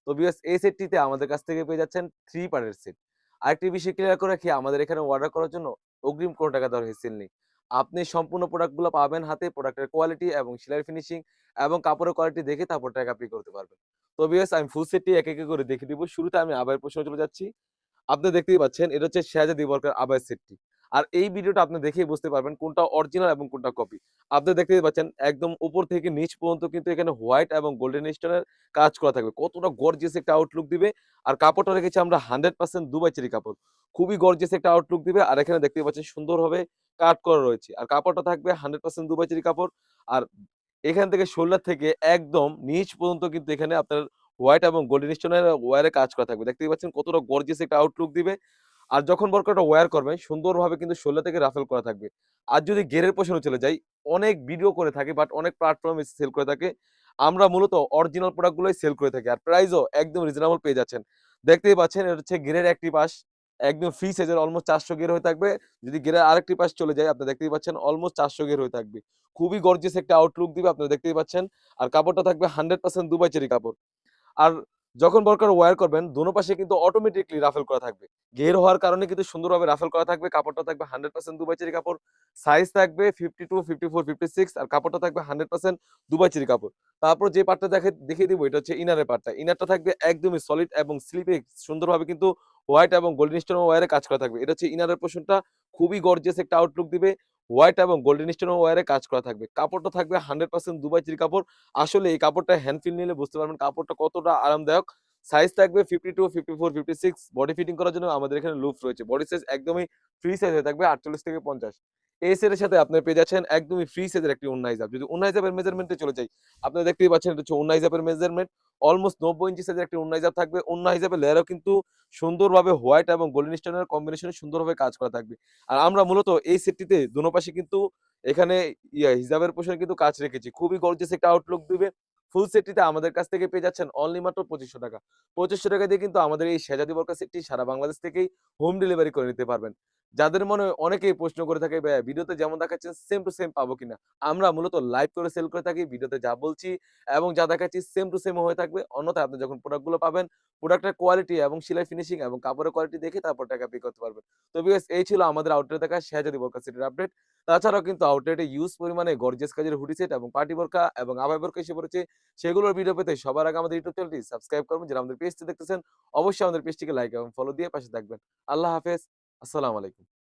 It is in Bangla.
তো ভিউয়ার্স এই সেটটিতে আমাদের কাছ থেকে পেয়ে যাচ্ছেন 3 পার্টের সেট। আরেকটি বিষয় ক্লিয়ার করে রাখি আমাদের এখানে অর্ডার করার জন্য অগ্রিম কোনো টাকা দেওয়ার হেসেল নেই। আপনি সম্পূর্ণ প্রোডাক্টগুলো পাবেন হাতে, প্রোডাক্টের কোয়ালিটি এবং সেলাই ফিনিশিং এবং কাপড়ের কোয়ালিটি দেখে তারপর টাকা পে করতে পারবেন। তো ভিউয়ার্স আমি ফুল সেটটি একে, একে করে দেখিয়ে দিব। শুরুতে আমি আবায়ের পোরশনে চলে যাচ্ছি। আপনি দেখতেই পাচ্ছেন এটা হচ্ছে শেহজাদি বরকার আবায়া সেটটি। আর এই ভিডিওটা আপনি দেখেই বুঝতে পারবেন কোনটা অরিজিনাল এবং কোনটা কপি। আপনি দেখতেই পাচ্ছেন একদম উপর থেকে নিচ পর্যন্ত কিন্তু এখানে হোয়াইট এবং গোল্ডেন স্টোনের কাজ করা থাকবে। কতটা গর্জিয়াস একটা আউটলুক দিবে। আর কাপড়টা রেখেছি আমরা 100% দুবাই চেরি কাপড়। খুবই গর্জিয়াস একটা আউটলুক দিবে। আর এখানে দেখতেই পাচ্ছেন সুন্দরভাবে কাট করা রয়েছে। আর কাপড়টা থাকবে 100% দুবাই চেরি কাপড়। আর এখান থেকে শোল্ডার থেকে একদম নিচ পর্যন্ত কিন্তু এখানে আপনার হোয়াইট এবং গোল্ডেন স্টোনের ওয়্যারে কাজ করা থাকবে। দেখতেই পাচ্ছেন কতটা গর্জিয়াস একটা আউটলুক দিবে। আর যখন বোরকাটা ওয়্যার করবেন সুন্দরভাবে কিন্তু শোল্ডার থেকে রাফেল করা থাকবে। আর যদি গেরের পোরশনে চলে যাই, অনেক ভিডিও করে থাকে বাট অনেক প্ল্যাটফর্মে সেল করে থাকে। আমরা মূলত অরিজিনাল প্রোডাক্ট গুলোই সেল করে থাকি। আর প্রাইসও একদম রিজনেবল পেয়ে যাচ্ছেন। দেখতেই পাচ্ছেন এটা হচ্ছে গেরের একটি পাশ। একদম ফ্রি সাইজের অলমোস্ট ৪০০ গের হয়ে থাকবে। যদি গেরের আরেকটি পাশ চলে যায় আপনি দেখতেই পাচ্ছেন অলমোস্ট ৪০০ গের হয়ে থাকবে। খুবই গর্জিয়াস একটা আউটলুক দিবে আপনারা দেখতেই পাচ্ছেন। আর কাপড়টা থাকবে 100% দুবাই চেরি কাপড়। আর যখন বরকার ওয়্যার করবেন দোনো পাশে কিন্তু অটোমেটিক্যালি রাফেল করা থাকবে। ঘের হওয়ার কারণে কিন্তু সুন্দরভাবে রাফেল করা থাকবে। কাপড়টা থাকবে 100% দুবাই চেরি কাপড়। সাইজ থাকবে 52, 54, 56 আর কাপড়টা থাকবে 100% দুবাই চেরি কাপড়। তারপর যে পার্টটা দেখিয়ে দিব এটা হচ্ছে ইনারের পার্টটা। ইনারটা থাকবে একদমই সলিড এবং স্লিপে সুন্দরভাবে কিন্তু হোয়াইট এবং গোল্ডেন স্টোন ওয়্যারে কাজ করা থাকবে। এটা হচ্ছে ইনারের পোরশনটা খুবই গর্জিয়াস একটা আউটলুক দিবে। হোয়াইট এবং গোল্ডেন স্টোন ওয়্যারে কাজ করা থাকবে। কাপড়টা থাকবে 100% দুবাই চেরি কাপড়। আসলে এই কাপড়টা হ্যান্ড ফিল নিলে বুঝতে পারবেন কাপড়টা কতটা আরামদায়ক। সাইজ থাকবে 52, 54, 56 বডি ফিটিং করার জন্য আমাদের এখানে লুপ রয়েছে। বডি সাইজ একদমই ফ্রি সাইজ হয়ে থাকবে ৪৮ থেকে ৫০। এই সেটের সাথে আপনারা পেয়ে যাচ্ছেন একদমই ফ্রি সাইজের একটি ওন্না হিজাব। যদি ওন্না হিজাবের মেজারমেন্টে চলে যাই, আপনারা দেখতেই পাচ্ছেন এটা হচ্ছে ওন্না হিজাবের মেজারমেন্ট। অলমোস্ট ৯০ ইঞ্চি সাইজের একটি ওন্না হিজাব থাকবে। ওন্না হিজাবের লেয়ারও কিন্তু সুন্দরভাবে হোয়াইট এবং গোল্ডেন স্টোনের কম্বিনেশনে সুন্দরভাবে কাজ করা থাকবে। আর আমরা মূলত এই সেটটিতে দোনো পাশে কিন্তু এখানে হিজাবের পোরশনে কিন্তু কাজ রেখেছি। খুবই গর্জিয়াস একটা আউটলুক দিবে। ফুল সেটটিতে আমাদের কাছ থেকে পেয়ে যাচ্ছেন অনলি মাত্র ৳২৫০০। ৳২৫০০ দিয়ে কিন্তু আমাদের এই শেহজাদি বরকা সেটটি সারা বাংলাদেশ থেকেই হোম ডেলিভারি করে নিতে পারবেন। যাদের মনে অনেকেই প্রশ্ন করে থাকে, "ভাইয়া ভিডিওতে যেমন দেখাচ্ছেন সেম টু সেম পাবো কিনা?" আমরা মূলত লাইভ করে সেল করে থাকি। ভিডিওতে যা বলছি এবং যা দেখাচ্ছি সেম টু সেম হয়ে থাকবে। অন্যথায় আপনি যখন প্রোডাক্টগুলো পাবেন, প্রোডাক্টের কোয়ালিটি এবং সেলাই ফিনিশিং এবং কাপড়ের কোয়ালিটি দেখে তারপর টাকা পে করতে পারবেন। তো ভিউয়ার্স এই ছিল আমাদের আউটলেটে থাকা শেহজাদি বরকা সেটের আপডেট। তাছাড়াও কিন্তু আউটলেটে হিউজ পরিমাণে গর্জিয়াস কাজের হুডি সেট এবং পার্টি বোরকা এবং আবায়া বোরকা এসে পড়েছে। সেগুলোর ভিডিও পেতে সবার আগে আমাদের ইউটিউব চ্যানেলটি সাবস্ক্রাইব করবেন। যারা আমাদের পেজটি দেখতেছেন অবশ্যই আমাদের পেজটিকে লাইক এবং ফলো দিয়ে পাশে থাকবেন। আল্লাহ হাফেজ। আসসালামু আলাইকুম।